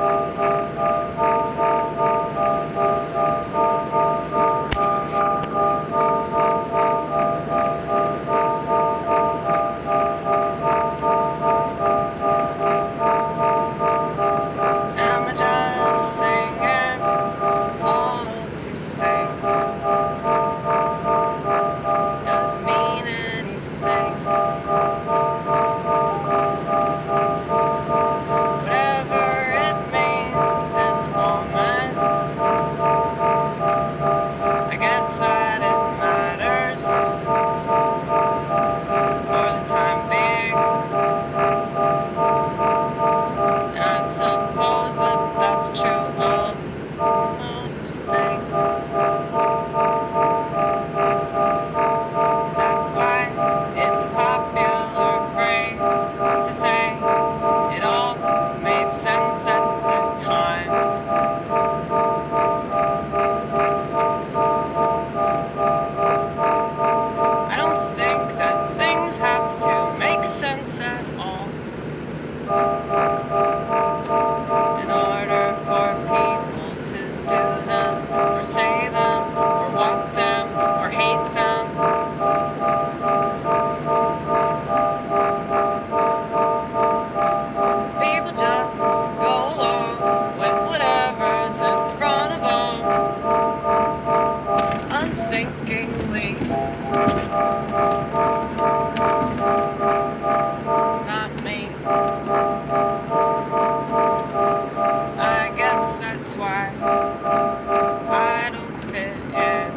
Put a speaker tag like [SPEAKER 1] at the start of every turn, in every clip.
[SPEAKER 1] Am I just singing all to sing? Doesn't mean anything. Whatever it means in the moment, I guess that it matters for the time being. And I suppose that that's true of most things. That's why it's a popular phrase to say it all made sense at the time. I don't think that things have to make sense at all in order for people to do them, or say them, or want them, or hate them. People just go along with whatever's in front of them, unthinkingly. Not me. I guess that's why I don't fit in.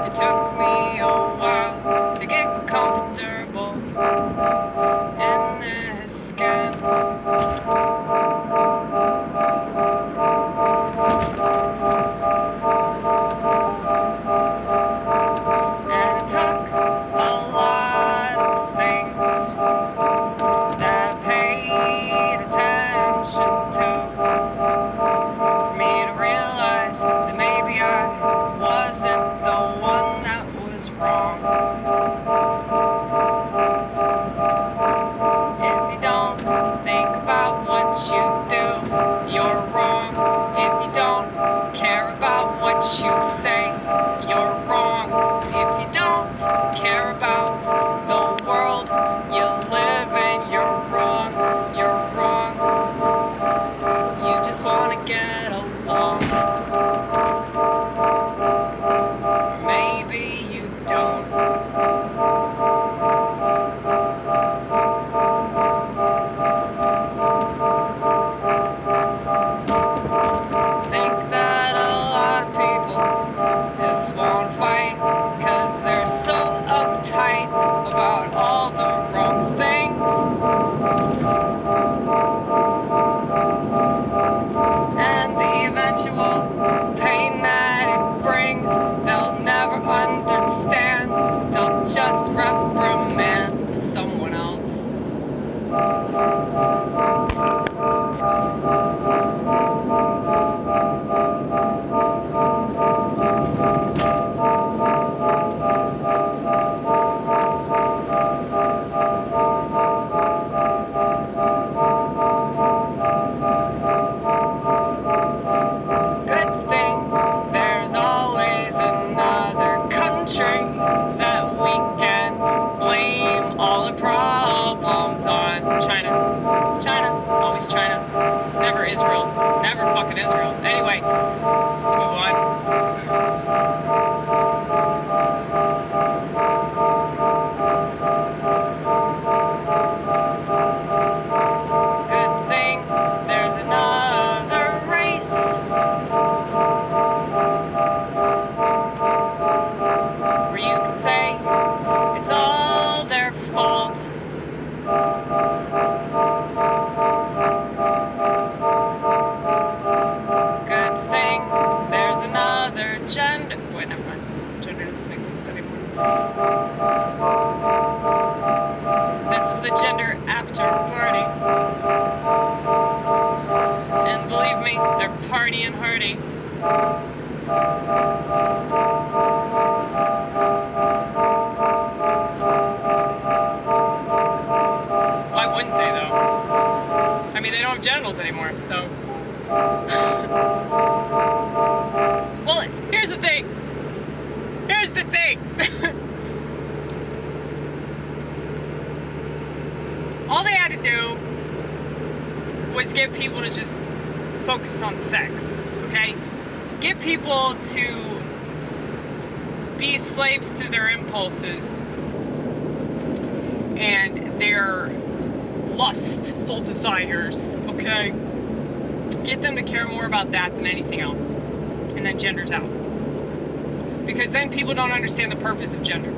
[SPEAKER 1] It took me a while to get comfortable in this skin. And it took a lot of things that I paid attention to for me to realize that maybe I wasn't the one that was wrong. If you don't think about what you do, you're wrong. If you don't care about what you say, you're wrong. If you don't care about the world you live in, you're wrong. You're wrong. You just want to get along. Or maybe you don't. Think that a lot of people just won't fight 'cause they're so uptight about all the wrong things. And the eventual pain that it brings, they'll never understand. They'll just reprimand someone else. Good thing there's always another country that we can blame all the problems on. China. China. Always China. Never Israel. Never fucking Israel. Anyway, let's move on. Good thing there's another race where you can say it's all their fault. Good thing there's another gender. Wait, never mind. Gender doesn't exist anymore. This is the gender after party. And believe me, they're partying hardy. Why wouldn't they, though? mean, they don't have genitals anymore, so. Well, here's the thing. Here's the thing. All they had to do was get people to just focus on sex, okay? Get people to be slaves to their impulses and their lustful desires, okay? Get them to care more about that than anything else. And then gender's out. Because then people don't understand the purpose of gender.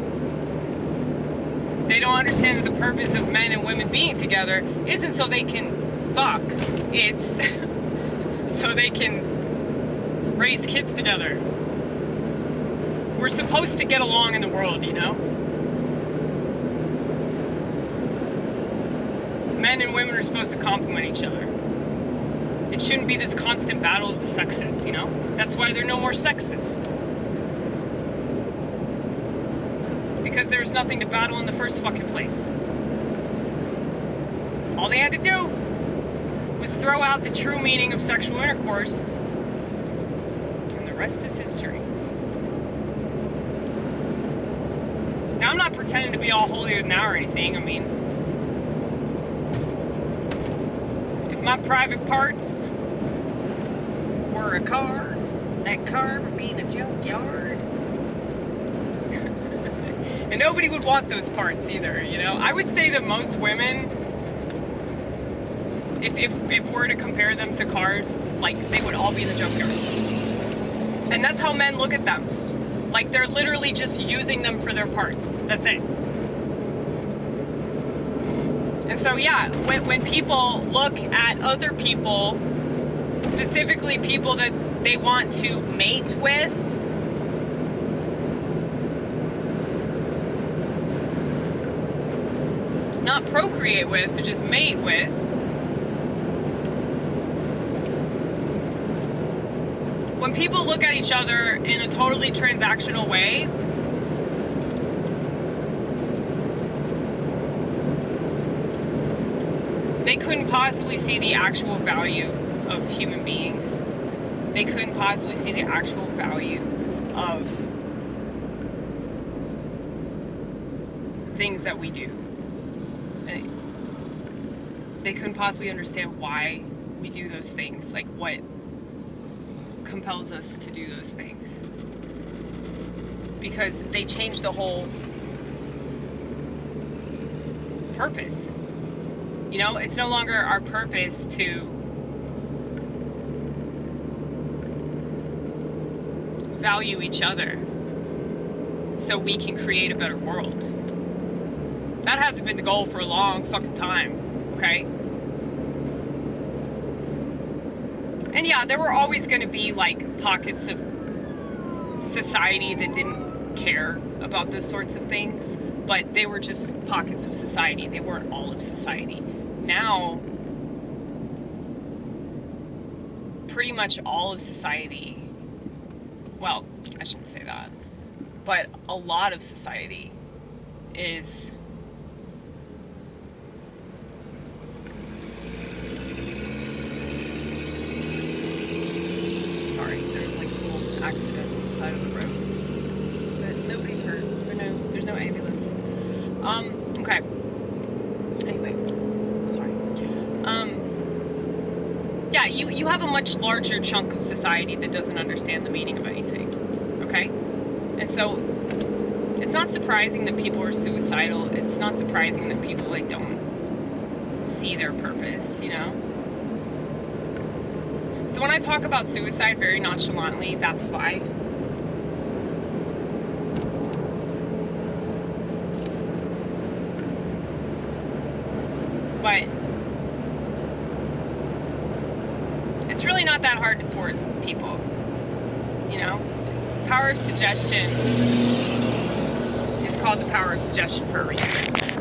[SPEAKER 1] They don't understand that the purpose of men and women being together isn't so they can fuck. It's so they can raise kids together. We're supposed to get along in the world, you know? Men and women are supposed to complement each other. It shouldn't be this constant battle of the sexes, you know? That's why there are no more sexes. Because there's nothing to battle in the first fucking place. All they had to do was throw out the true meaning of sexual intercourse, and the rest is history. Now, I'm not pretending to be all holier than thou or anything. I mean, if my private parts were a car, that car would be in a junkyard. And nobody would want those parts either, you know? I would say that most women, if we're to compare them to cars, like, they would all be in the junkyard. And that's how men look at them. Like, they're literally just using them for their parts. That's it. And so, yeah, when people look at other people, specifically people that they want to mate with, not procreate with, but just mate with, when people look at each other in a totally transactional way, they couldn't possibly see the actual value of human beings. They couldn't possibly see the actual value of things that we do. They couldn't possibly understand why we do those things, like what compels us to do those things. Because they change the whole purpose. You know, it's no longer our purpose to value each other so we can create a better world. That hasn't been the goal for a long fucking time, okay? And yeah, there were always going to be like pockets of society that didn't care about those sorts of things, but they were just pockets of society. They weren't all of society. Now, pretty much all of society, well, I shouldn't say that, but a lot of society is accident on the side of the road, but nobody's hurt. There's no ambulance. Okay. Anyway, sorry. Yeah, you have a much larger chunk of society that doesn't understand the meaning of anything. Okay, and so it's not surprising that people are suicidal. It's not surprising that people like don't see their purpose. You know. So when I talk about suicide very nonchalantly, that's why. But it's really not that hard to thwart people, you know? Power of suggestion is called the power of suggestion for a reason.